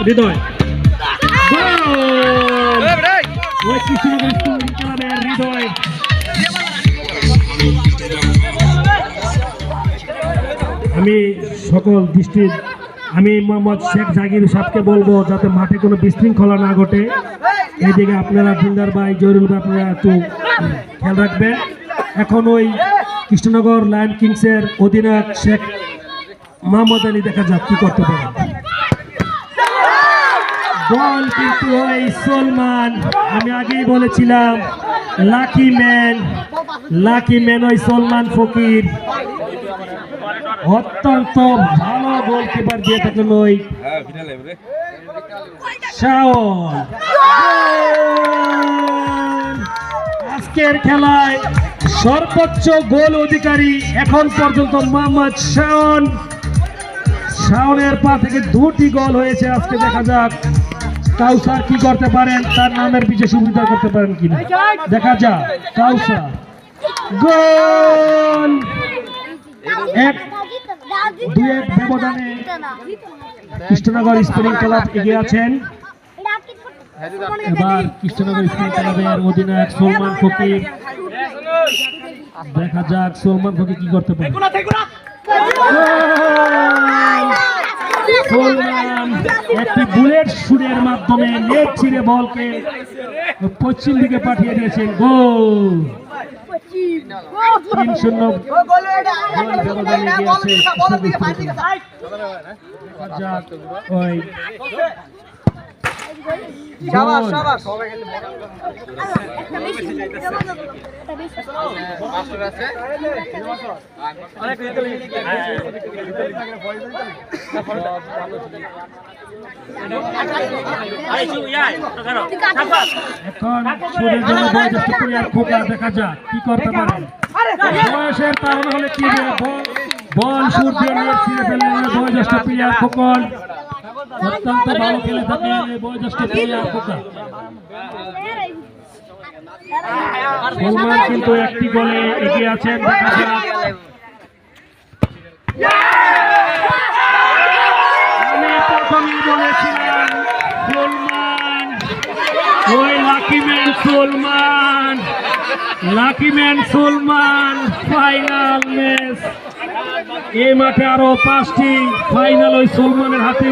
হৃদয় ওই কৃষ্ণনগর স্পোর্টিং ক্লাবের হৃদয় আমি সকল দৃষ্টির আমি মোহাম্মদ শেখ জাগির সাহেবকে বলবো যাতে মাঠে কোনো বিশৃঙ্খলা না ঘটে এইদিকে আপনারা দিলদার ভাই জহিরুল ভাই আপনারা একটু খেয়াল রাখবেন। এখন ওই কৃষ্ণনগর লায়ন কিংসের অধিনায়ক শেখ মোহাম্মদ আলী দেখা যাক কি করতে পারে। বল কিন্তু ওই সলমান, আমি আগেই বলেছিলাম লাকি ম্যান ওই সলমান ফকির অত্যন্ত ভালো গোলকিপার দিয়ে থাকেন ওই শাওন। আজকের খেলায় সর্বোচ্চ গোল অধিকারী এখন পর্যন্ত মোহাম্মদ শাওনের পা থেকে 2টি গোল হয়েছে আজকে। দেখা যাক কাউসার কি করতে পারেন, তার নামের পিছিয়ে সুবিধা করতে পারেন কিনা দেখা যাক। কাউসার গোল 1-2 ব্যবধানে কৃষ্ণনগর স্পোর্টিং ক্লাব এগিয়ে আছেন। এবার কৃষ্ণনগর স্পোর্টিং ক্লাবের অধিনায়ক সলমান ফকির, দেখা যাক সলমান ফকির কি করতে পারে। সলমান একটি বুলেট শুটের মাধ্যমে নেট ছিঁড়ে বলকে পশ্চিম দিকে পাঠিয়ে দিয়েছেন। গোল 3-0 ব্যবধানে খোকা দেখা যাক কি করতে পারেন। বয়সের কারণে হলে কি বল শুট দিয়ে ছিঁড়ে ফেললেন বয়োজ্যেষ্ঠ প্লেয়ার খোকন, অত্যন্ত ভালো খেলে থাকেন এই বয়োজ্যেষ্ঠ প্লেয়ার খোকা। সলমান কিন্তু একটি গোলে এগিয়ে আছেন। দেখা যাক আমি প্রথমেই বলেছিলাম সলমান ওই lucky man Salman final match. এই মাঠে আরো 5টি ফাইনাল ওই সলমানের হাতে।